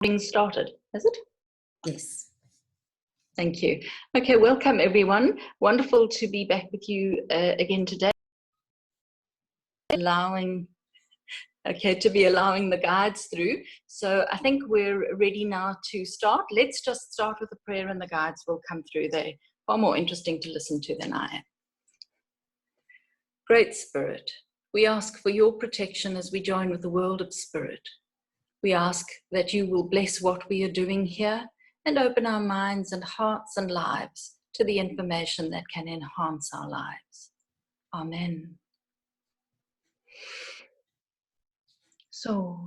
Recording started, has it? Yes. Thank you. Okay, welcome everyone. Wonderful to be back with you again today. Allowing the guides through. So I think we're ready now to start. Let's just start with a prayer and the guides will come through. They're far more interesting to listen to than I am. Great Spirit, we ask for your protection as we join with the world of spirit. We ask that you will bless what we are doing here and open our minds and hearts and lives to the information that can enhance our lives. Amen. So,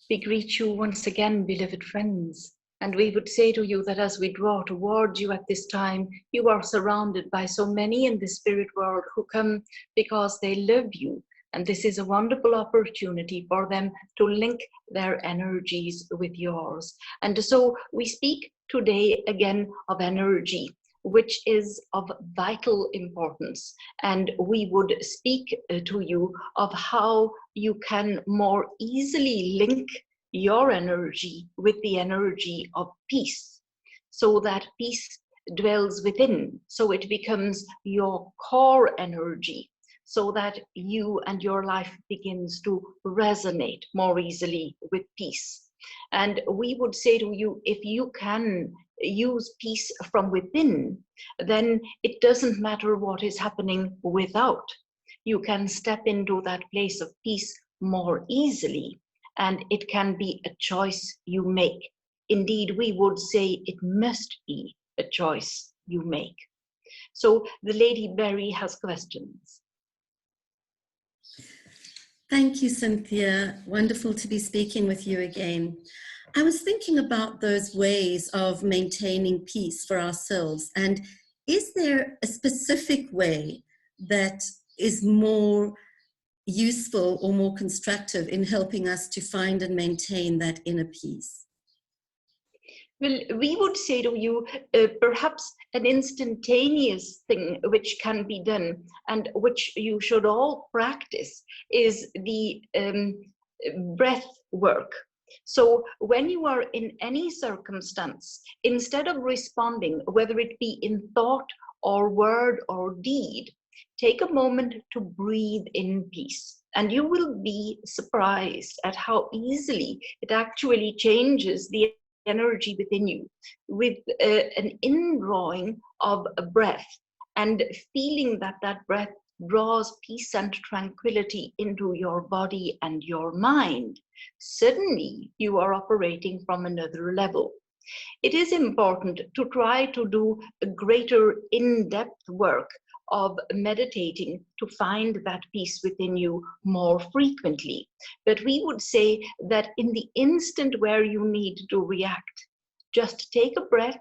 we greet you once again, beloved friends, and we would say to you that as we draw towards you at this time, you are surrounded by so many in the spirit world who come because they love you. And this is a wonderful opportunity for them to link their energies with yours. And so we speak today again of energy, which is of vital importance. And we would speak to you of how you can more easily link your energy with the energy of peace, so that peace dwells within, so it becomes your core energy, so that you and your life begins to resonate more easily with peace. And we would say to you, if you can use peace from within, then it doesn't matter what is happening without. You can step into that place of peace more easily, and it can be a choice you make. Indeed, we would say it must be a choice you make. So the Lady Berry has questions. Thank you, Cynthia. Wonderful to be speaking with you again. I was thinking about those ways of maintaining peace for ourselves. And is there a specific way that is more useful or more constructive in helping us to find and maintain that inner peace? Well, we would say to you, perhaps an instantaneous thing which can be done and which you should all practice is the breath work. So when you are in any circumstance, instead of responding, whether it be in thought or word or deed, take a moment to breathe in peace. And you will be surprised at how easily it actually changes the energy within you, with an indrawing of a breath and feeling that that breath draws peace and tranquility into your body and your mind. Suddenly you are operating from another level. It is important to try to do a greater in-depth work of meditating to find that peace within you more frequently. But we would say that in the instant where you need to react, just take a breath,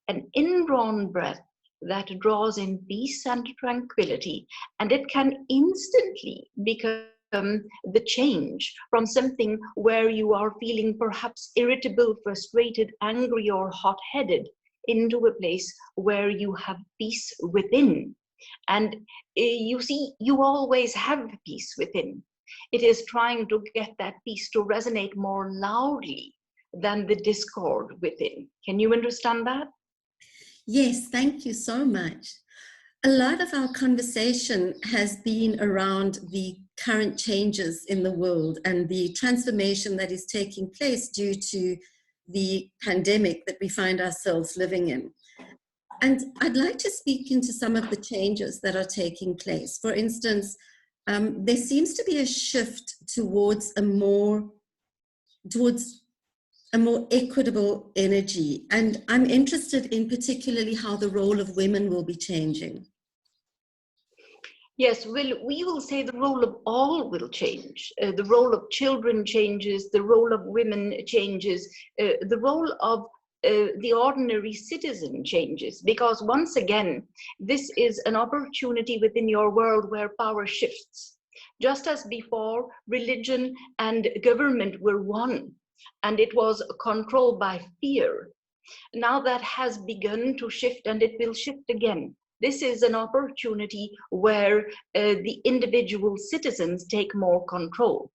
an indrawn breath that draws in peace and tranquility, and it can instantly become the change from something where you are feeling perhaps irritable, frustrated, angry, or hot-headed into a place where you have peace within. And you see, you always have peace within. It is trying to get that peace to resonate more loudly than the discord within. Can you understand that? Yes, thank you so much. A lot of our conversation has been around the current changes in the world and the transformation that is taking place due to the pandemic that we find ourselves living in. And I'd like to speak into some of the changes that are taking place. For instance, there seems to be a shift towards a more equitable energy. And I'm interested in particularly how the role of women will be changing. Yes, well, we will say the role of all will change. The role of children changes, the role of women changes, the role of the ordinary citizen changes, because once again, this is an opportunity within your world where power shifts. Just as before, religion and government were one, and it was controlled by fear. Now that has begun to shift, and it will shift again. This is an opportunity where the individual citizens take more control.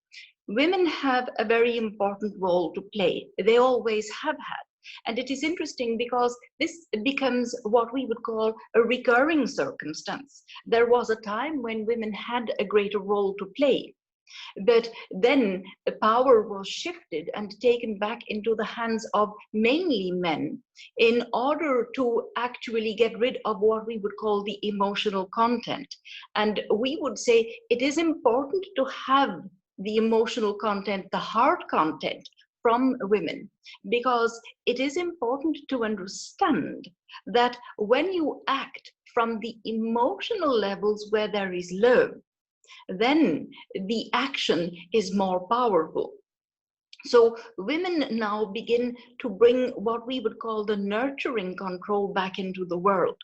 women have a very important role to play. They always have had. And it is interesting because this becomes what we would call a recurring circumstance. There was a time when women had a greater role to play, but then the power was shifted and taken back into the hands of mainly men in order to actually get rid of what we would call the emotional content. And we would say it is important to have the emotional content, the hard content from women, because it is important to understand that when you act from the emotional levels where there is love, then the action is more powerful. So women now begin to bring what we would call the nurturing control back into the world.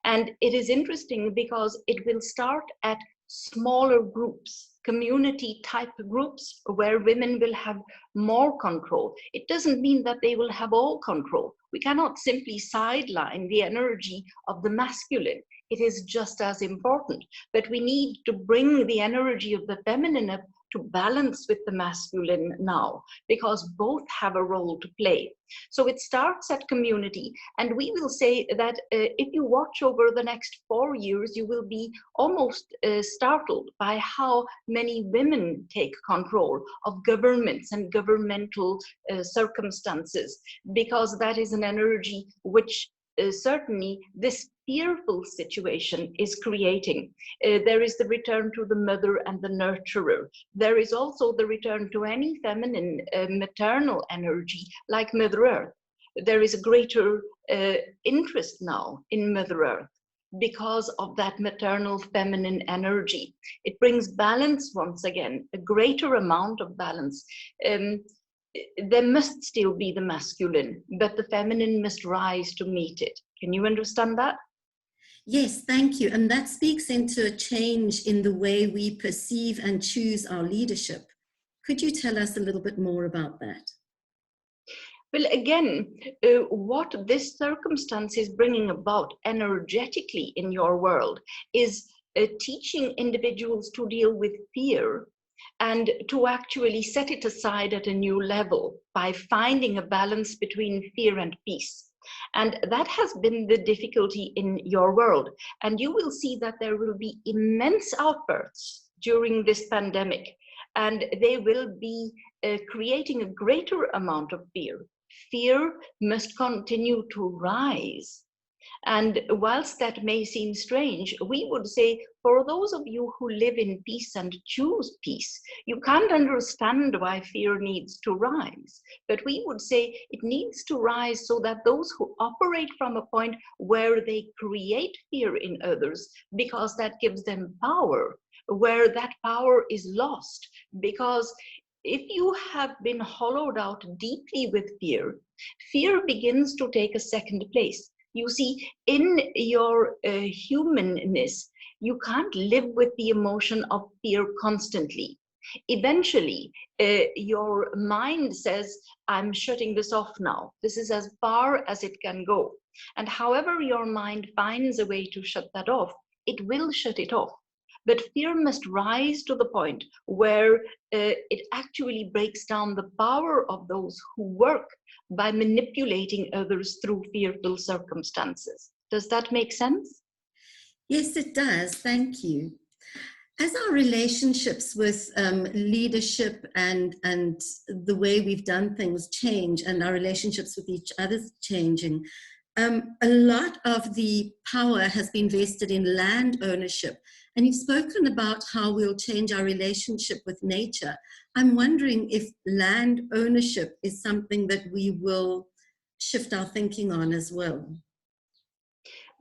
And it is interesting because it will start at smaller groups, community type groups, where women will have more control. It doesn't mean that they will have all control. We cannot simply sideline the energy of the masculine. It is just as important, but we need to bring the energy of the feminine up to balance with the masculine now, because both have a role to play. So it starts at community, and we will say that if you watch over the next 4 years, you will be almost startled by how many women take control of governments and governmental circumstances, because that is an energy which certainly this fearful situation is creating. There is the return to the mother and the nurturer. There is also the return to any feminine maternal energy like Mother Earth. There is a greater interest now in Mother Earth because of that maternal feminine energy. It brings balance once again, a greater amount of balance. There must still be the masculine, but the feminine must rise to meet it. Can you understand that? Yes, thank you. And that speaks into a change in the way we perceive and choose our leadership. Could you tell us a little bit more about that? Well, again, what this circumstance is bringing about energetically in your world is teaching individuals to deal with fear and to actually set it aside at a new level by finding a balance between fear and peace. And that has been the difficulty in your world. And you will see that there will be immense outbursts during this pandemic, and they will be creating a greater amount of fear. Fear must continue to rise. And whilst that may seem strange, we would say, for those of you who live in peace and choose peace, you can't understand why fear needs to rise. But we would say it needs to rise so that those who operate from a point where they create fear in others, because that gives them power, where that power is lost. Because if you have been hollowed out deeply with fear, fear begins to take a second place. You see, in your humanness, you can't live with the emotion of fear constantly. Eventually, your mind says, I'm shutting this off now. This is as far as it can go. And however your mind finds a way to shut that off, it will shut it off. But fear must rise to the point where it actually breaks down the power of those who work by manipulating others through fearful circumstances. Does that make sense? Yes, it does. Thank you. As our relationships with leadership and the way we've done things change, and our relationships with each other changing, a lot of the power has been vested in land ownership. And you've spoken about how we'll change our relationship with nature. I'm wondering if land ownership is something that we will shift our thinking on as well.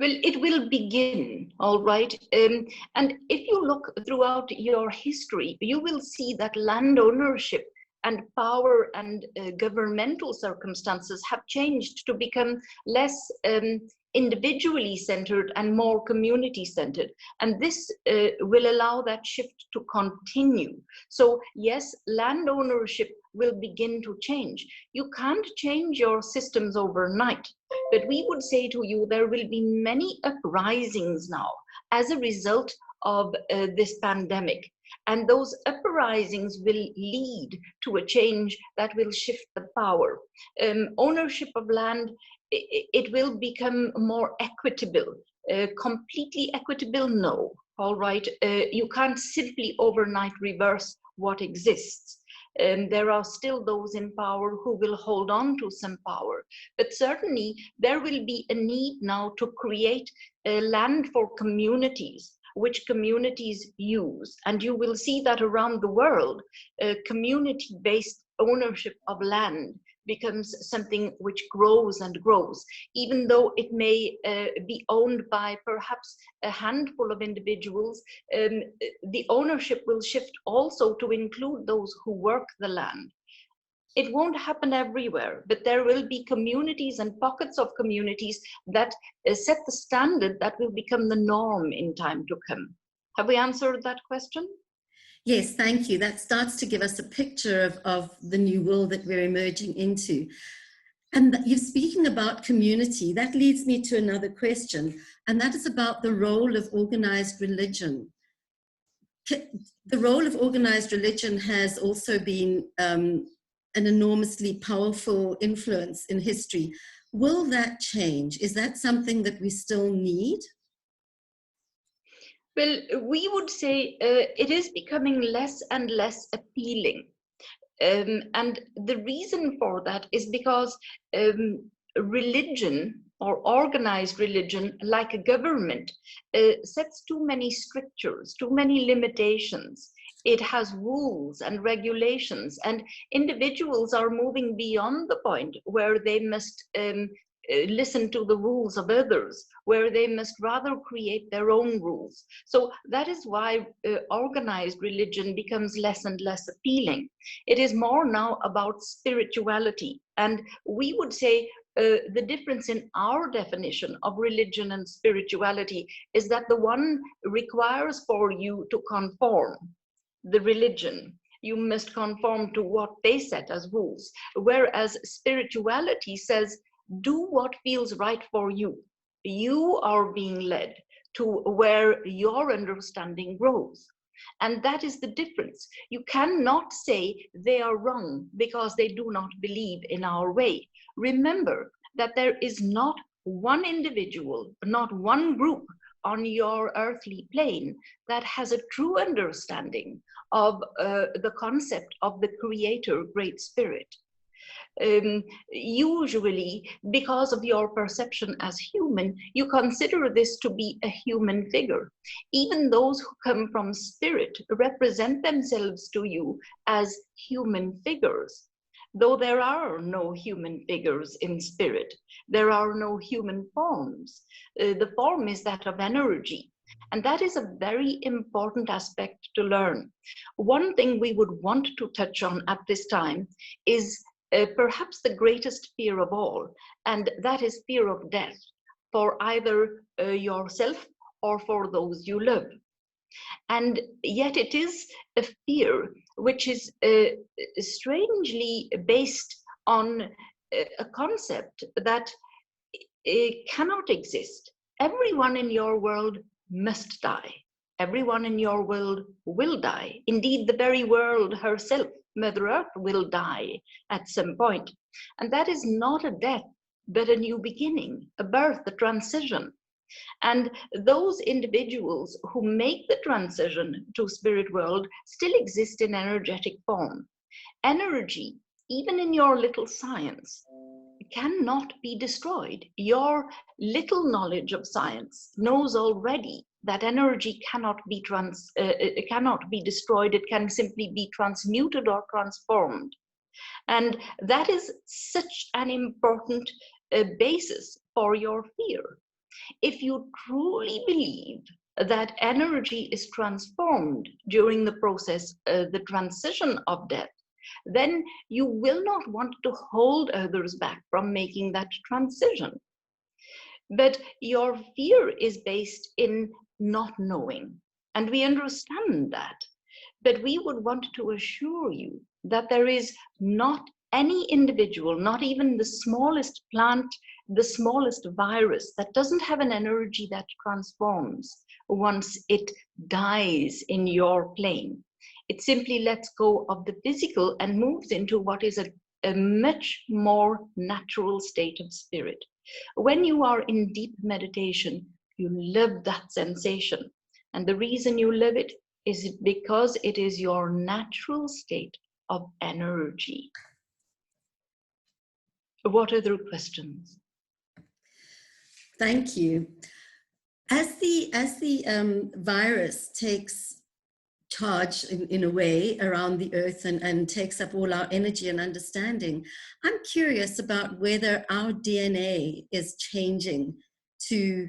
Well, it will begin, all right. And if you look throughout your history, you will see that land ownership and power and governmental circumstances have changed to become less individually centered and more community centered. And this will allow that shift to continue. So yes, land ownership will begin to change. You can't change your systems overnight, but we would say to you, there will be many uprisings now as a result of this pandemic. And those uprisings will lead to a change that will shift the power. Ownership of land, it will become more equitable. Completely equitable? No. All right. You can't simply overnight reverse what exists. There are still those in power who will hold on to some power. But certainly there will be a need now to create land for communities, which communities use. And you will see that around the world, community-based ownership of land becomes something which grows and grows, even though it may be owned by perhaps a handful of individuals. The ownership will shift also to include those who work the land. It won't happen everywhere, but there will be communities and pockets of communities that set the standard that will become the norm in time to come. Have we answered that question? Yes, thank you. That starts to give us a picture of the new world that we're emerging into. And you're speaking about community. That leads me to another question, and that is about the role of organized religion. The role of organized religion has also been an enormously powerful influence in history. Will that change? Is that something that we still need? Well, we would say it is becoming less and less appealing. And the reason for that is because religion, or organized religion, like a government, sets too many strictures, too many limitations. It has rules and regulations, and individuals are moving beyond the point where they must listen to the rules of others, where they must rather create their own rules. So that is why organized religion becomes less and less appealing. It is more now about spirituality. And we would say the difference in our definition of religion and spirituality is that the one requires for you to conform. The religion, you must conform to what they set as rules, whereas spirituality says, do what feels right for you. You are being led to where your understanding grows. And that is the difference. You cannot say they are wrong because they do not believe in our way. Remember that there is not one individual, not one group on your earthly plane that has a true understanding of the concept of the Creator, Great Spirit. Usually, because of your perception as human, you consider this to be a human figure. Even those who come from spirit represent themselves to you as human figures. Though there are no human figures in spirit, there are no human forms. The form is that of energy. And that is a very important aspect to learn. One thing we would want to touch on at this time is perhaps the greatest fear of all, and that is fear of death, for either yourself or for those you love. And yet it is a fear which is strangely based on a concept that cannot exist. Everyone in your world must die. Everyone in your world will die. Indeed, the very world herself, Mother Earth, will die at some point. And that is not a death, but a new beginning, a birth, a transition. And those individuals who make the transition to spirit world still exist in energetic form. Energy, even in your little science, cannot be destroyed. Your little knowledge of science knows already that energy cannot be destroyed. It can simply be transmuted or transformed. And that is such an important basis for your fear. If you truly believe that energy is transformed during the process, the transition of death, then you will not want to hold others back from making that transition. But your fear is based in not knowing, and we understand that. But we would want to assure you that there is not any individual, not even the smallest plant, the smallest virus, that doesn't have an energy that transforms. once it dies in your plane. It simply lets go of the physical and moves into what is a much more natural state of spirit. When you are in deep meditation, you live that sensation. And the reason you live it is because it is your natural state of energy. What other questions? Thank you. As the virus takes charge in a way around the earth and takes up all our energy and understanding, I'm curious about whether our DNA is changing to,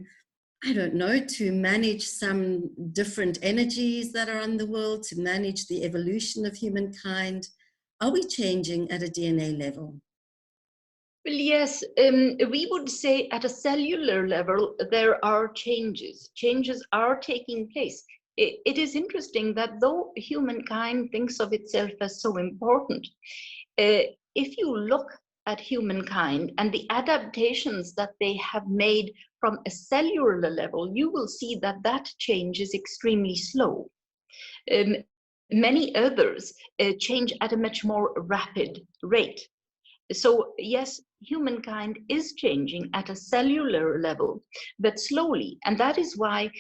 I don't know, to manage some different energies that are on the world, to manage the evolution of humankind. Are we changing at a DNA level? Well, yes, we would say at a cellular level, there are changes. Changes are taking place. It is interesting that though humankind thinks of itself as so important, if you look at humankind and the adaptations that they have made from a cellular level, you will see that that change is extremely slow. Many others change at a much more rapid rate. So yes, humankind is changing at a cellular level, but slowly. And that is why,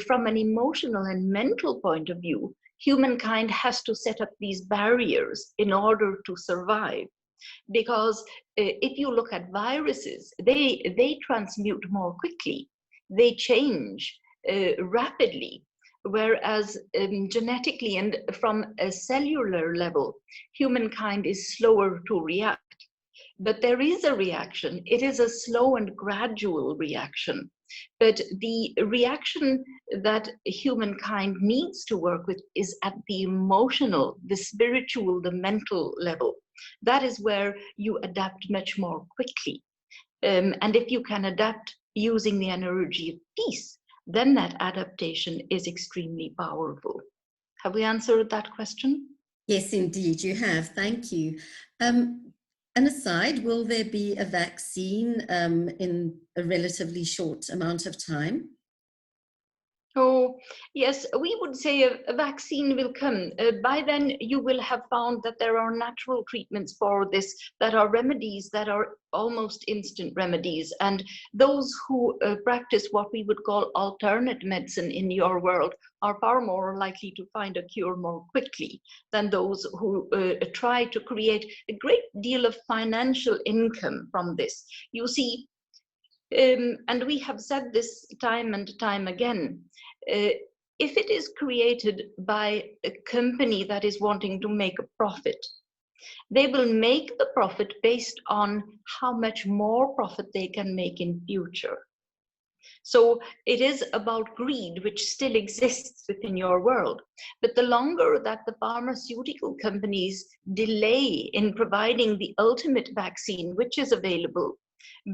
from an emotional and mental point of view, humankind has to set up these barriers in order to survive. Because if you look at viruses, they transmute more quickly, they change rapidly. Whereas genetically and from a cellular level, humankind is slower to react. But there is a reaction. It is a slow and gradual reaction. But the reaction that humankind needs to work with is at the emotional, the spiritual, the mental level. That is where you adapt much more quickly. And if you can adapt using the energy of peace, then that adaptation is extremely powerful. Have we answered that question? Yes, indeed, you have. Thank you. An aside, will there be a vaccine in a relatively short amount of time? Oh, yes, we would say a vaccine will come. By then, you will have found that there are natural treatments for this, that are remedies that are almost instant remedies. And those who practice what we would call alternate medicine in your world are far more likely to find a cure more quickly than those who try to create a great deal of financial income from this. You see, and we have said this time and time again, if it is created by a company that is wanting to make a profit, they will make the profit based on how much more profit they can make in future. So it is about greed, which still exists within your world. But the longer that the pharmaceutical companies delay in providing the ultimate vaccine, which is available,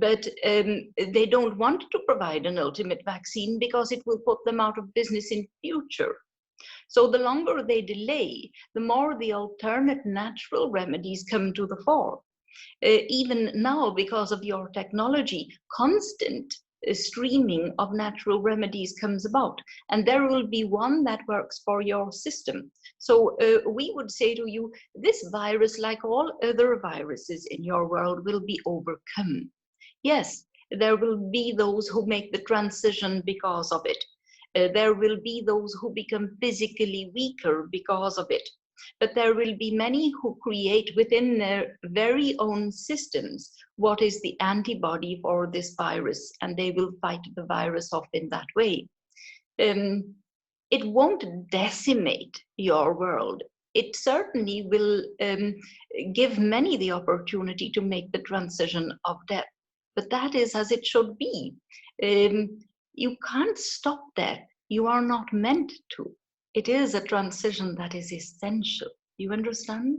but they don't want to provide an ultimate vaccine because it will put them out of business in future. So the longer they delay, the more the alternate natural remedies come to the fore. Even now, because of your technology, constant streaming of natural remedies comes about, and there will be one that works for your system. So we would say to you, this virus, like all other viruses in your world, will be overcome. Yes, there will be those who make the transition because of it. There will be those who become physically weaker because of it. But there will be many who create within their very own systems what is the antibody for this virus, and they will fight the virus off in that way. It won't decimate your world. It certainly will give many the opportunity to make the transition of death. But that is as it should be. You can't stop death. You are not meant to. It is a transition that is essential. You understand?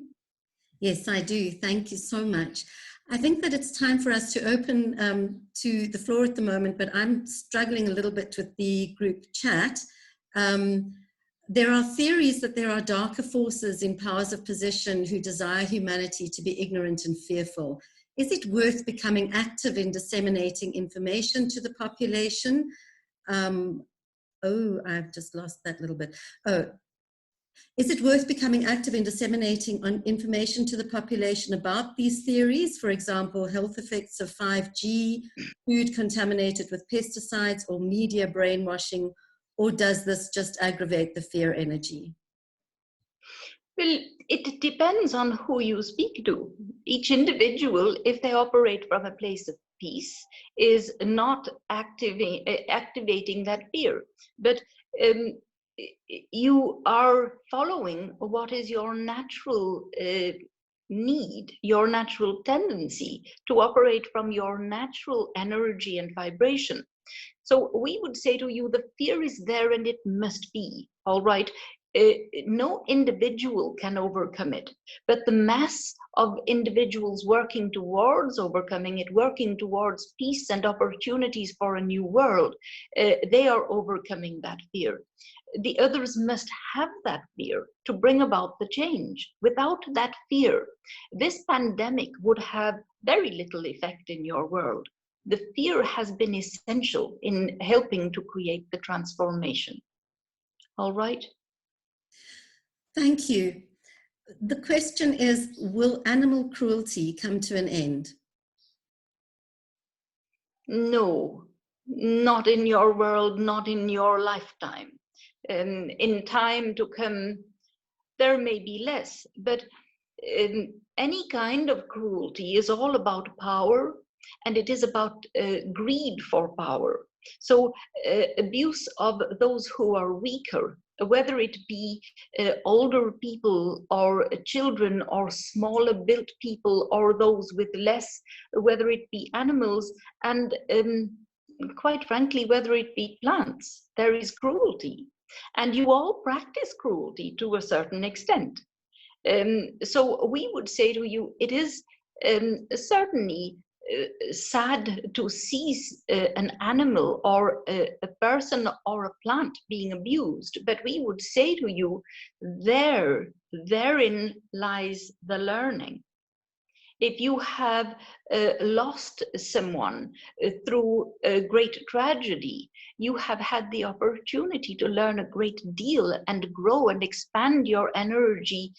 Yes, I do. Thank you so much. I think that it's time for us to open to the floor at the moment, but I'm struggling a little bit with the group chat. There are theories that there are darker forces in powers of position who desire humanity to be ignorant and fearful. Is it worth becoming active in disseminating information to the population? Oh, I've just lost that little bit. Oh, is it worth becoming active in disseminating on information to the population about these theories? For example, health effects of 5G, food contaminated with pesticides, or media brainwashing, or does this just aggravate the fear energy? Well, it depends on who you speak to. Each individual, if they operate from a place of peace, is not activating that fear. But um, you are following what is your natural need, your natural tendency to operate from your natural energy and vibration. So we would say to you, the fear is there and it must be, all right? No individual can overcome it, but the mass of individuals working towards overcoming it, working towards peace and opportunities for a new world, they are overcoming that fear. The others must have that fear to bring about the change. Without that fear, this pandemic would have very little effect in your world. The fear has been essential in helping to create the transformation. All right? Thank you. The question is, will animal cruelty come to an end? No, not in your world, not in your lifetime. In time to come, there may be less, but any kind of cruelty is all about power, and it is about greed for power. So abuse of those who are weaker, whether it be older people or children or smaller built people or those with less, whether it be animals, and quite frankly, whether it be plants, there is cruelty. And you all practice cruelty to a certain extent. So we would say to you, it is certainly sad to see an animal or a person or a plant being abused, but we would say to you, therein lies the learning. If you have lost someone through a great tragedy, you have had the opportunity to learn a great deal and grow and expand your energy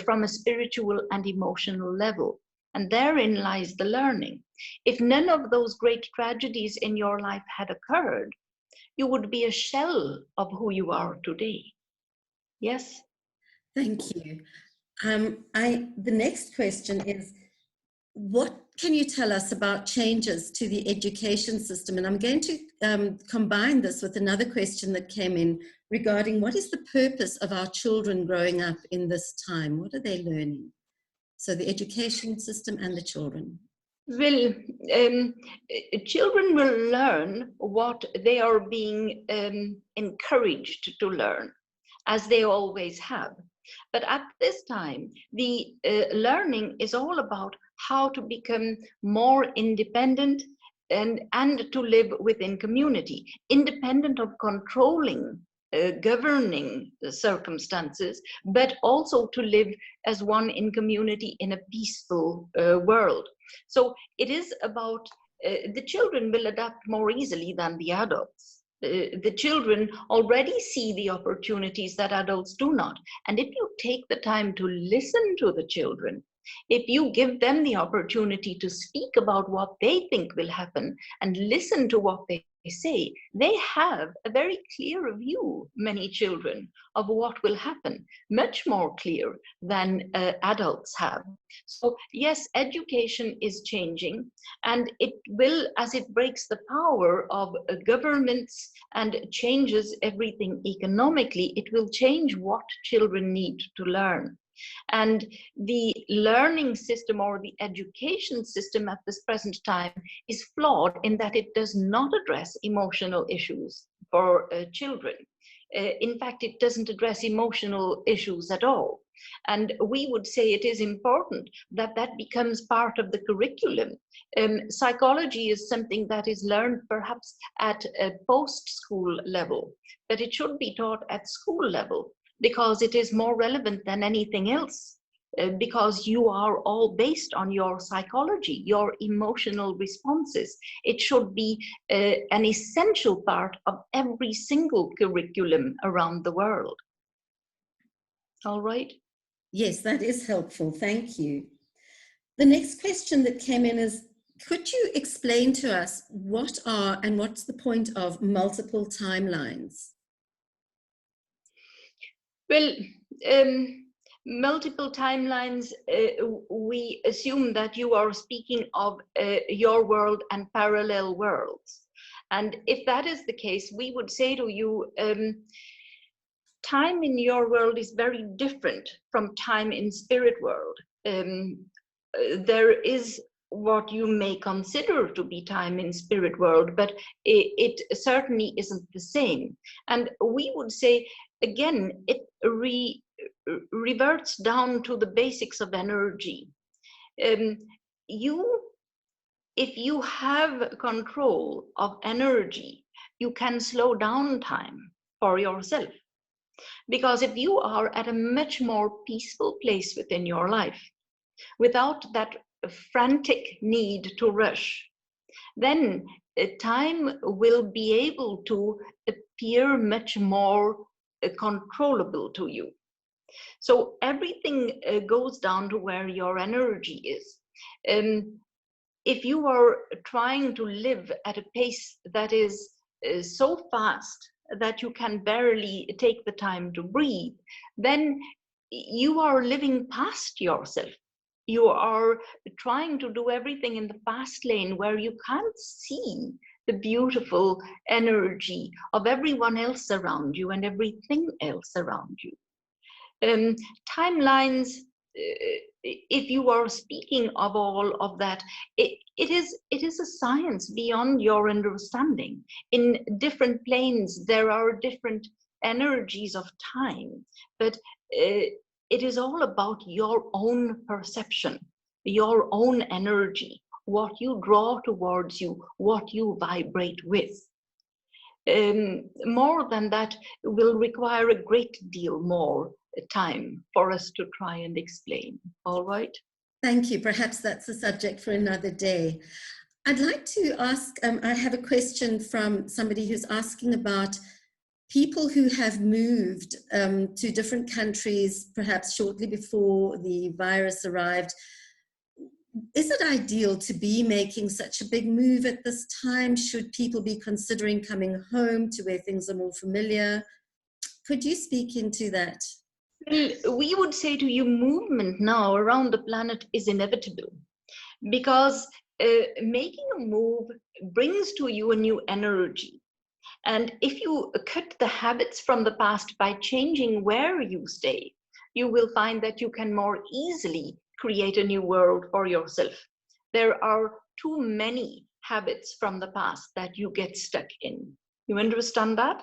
from a spiritual and emotional level. And therein lies the learning. If none of those great tragedies in your life had occurred, you would be a shell of who you are today. Yes? Thank you. The next question is, what can you tell us about changes to the education system? And I'm going to combine this with another question that came in regarding what is the purpose of our children growing up in this time? What are they learning? So the education system and the children. Well, children will learn what they are being encouraged to learn, as they always have. But at this time, the learning is all about how to become more independent and to live within community, independent of controlling, governing the circumstances, but also to live as one in community in a peaceful world. So it is about the children will adapt more easily than the adults. The children already see the opportunities that adults do not. And if you take the time to listen to the children, if you give them the opportunity to speak about what they think will happen and listen to what they say, they have a very clear view, many children, of what will happen, much more clear than adults have. So yes, education is changing, and it will, as it breaks the power of governments and changes everything economically, it will change what children need to learn. And the learning system or the education system at this present time is flawed in that it does not address emotional issues for children. In fact, it doesn't address emotional issues at all. And we would say it is important that that becomes part of the curriculum. Psychology is something that is learned perhaps at a post-school level, but it should be taught at school level, because it is more relevant than anything else because you are all based on your psychology, your emotional responses. It should be an essential part of every single curriculum around the world. All right? Yes, that is helpful. Thank you. The next question that came in is, could you explain to us what are and what's the point of multiple timelines? Well, multiple timelines, we assume that you are speaking of your world and parallel worlds. And if that is the case, we would say to you, time in your world is very different from time in spirit world. There is what you may consider to be time in spirit world, but it certainly isn't the same. And we would say, again, it reverts down to the basics of energy. If you have control of energy, you can slow down time for yourself. Because if you are at a much more peaceful place within your life, without that frantic need to rush, then time will be able to appear much more controllable to you. So everything goes down to where your energy is. If you are trying to live at a pace that is so fast that you can barely take the time to breathe, then you are living past yourself. You are trying to do everything in the fast lane where you can't see the beautiful energy of everyone else around you and everything else around you. Timelines, if you are speaking of all of that, it is a science beyond your understanding. In different planes, there are different energies of time, but it is all about your own perception, your own energy, what you draw towards you, what you vibrate with. More than that will require a great deal more time for us to try and explain. All right? Thank you. Perhaps that's a subject for another day. I'd like to ask, I have a question from somebody who's asking about people who have moved to different countries, perhaps shortly before the virus arrived. Is it ideal to be making such a big move at this time? Should people be considering coming home to where things are more familiar? Could you speak into that? Well, we would say to you, movement now around the planet is inevitable, because making a move brings to you a new energy. And if you cut the habits from the past by changing where you stay, you will find that you can more easily create a new world for yourself. There are too many habits from the past that you get stuck in. You understand that?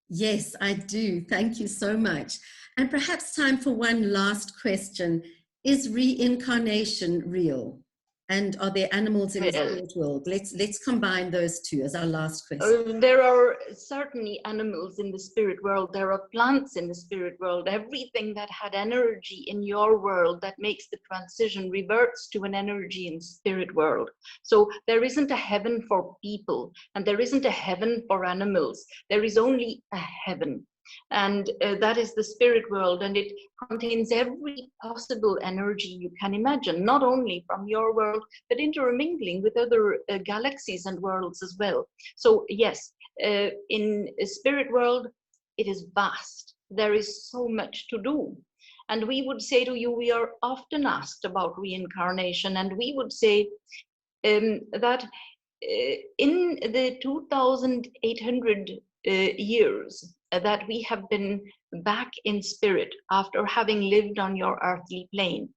Yes, I do. Thank you so much. And perhaps time for one last question. Is reincarnation real? And are there animals in the spirit world? Let's combine those two as our last question. There are certainly animals in the spirit world. There are plants in the spirit world. Everything that had energy in your world that makes the transition reverts to an energy in spirit world. So there isn't a heaven for people, and there isn't a heaven for animals. There is only a heaven. And that is the spirit world, and it contains every possible energy you can imagine, not only from your world, but intermingling with other galaxies and worlds as well. So yes, in a spirit world, it is vast. There is so much to do. And we would say to you, we are often asked about reincarnation, and we would say that in the 2,800 years that we have been back in spirit after having lived on your earthly plane,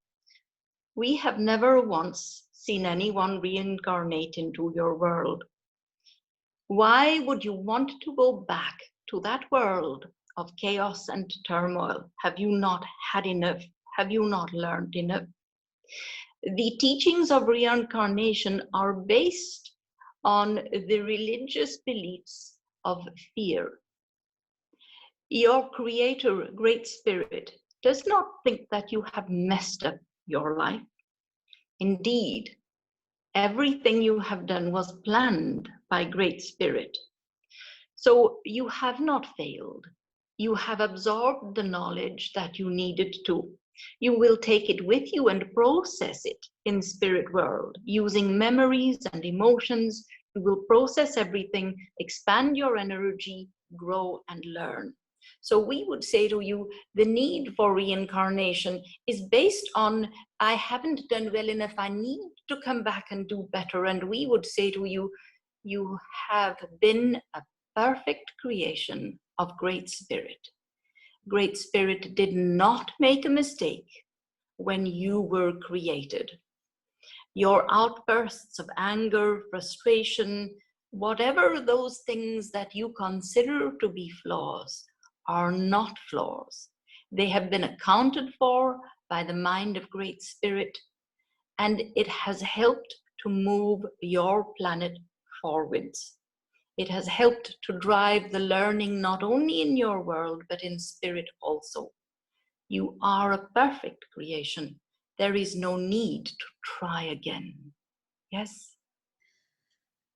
we have never once seen anyone reincarnate into your world. Why would you want to go back to that world of chaos and turmoil? Have you not had enough? Have you not learned enough? The teachings of reincarnation are based on the religious beliefs of fear. Your creator, Great Spirit, does not think that you have messed up your life. Indeed, everything you have done was planned by Great Spirit. So you have not failed. You have absorbed the knowledge that you needed to. You will take it with you and process it in spirit world using memories and emotions. You will process everything, expand your energy, grow and learn. So we would say to you, the need for reincarnation is based on, I haven't done well enough, I need to come back and do better. And we would say to you, you have been a perfect creation of Great Spirit. Great Spirit did not make a mistake when you were created. Your outbursts of anger, frustration, whatever those things that you consider to be flaws are not flaws. They have been accounted for by the mind of Great Spirit, and it has helped to move your planet forwards. It has helped to drive the learning not only in your world, but in spirit also. You are a perfect creation. There is no need to try again. Yes?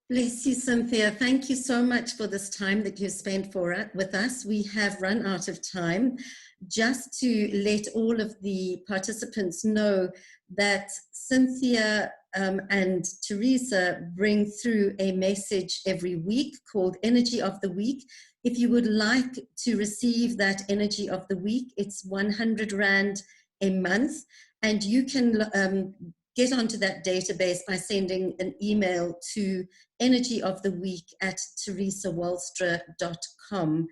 Bless you, Cynthia. Thank you so much for this time that you've spent with us. We have run out of time. Just to let all of the participants know that Cynthia and Teresa bring through a message every week called Energy of the Week. If you would like to receive that Energy of the Week, it's 100 Rand a month, and you can get onto that database by sending an email to energyoftheweek@teresawalstra.com.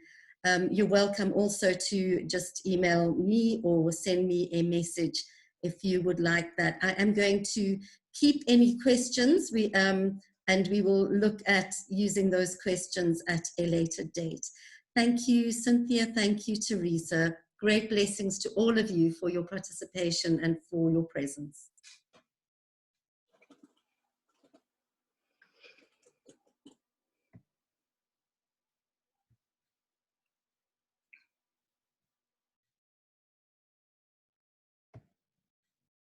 You're welcome also to just email me or send me a message if you would like that. I am going to keep any questions, and we will look at using those questions at a later date. Thank you, Cynthia. Thank you, Teresa. Great blessings to all of you for your participation and for your presence.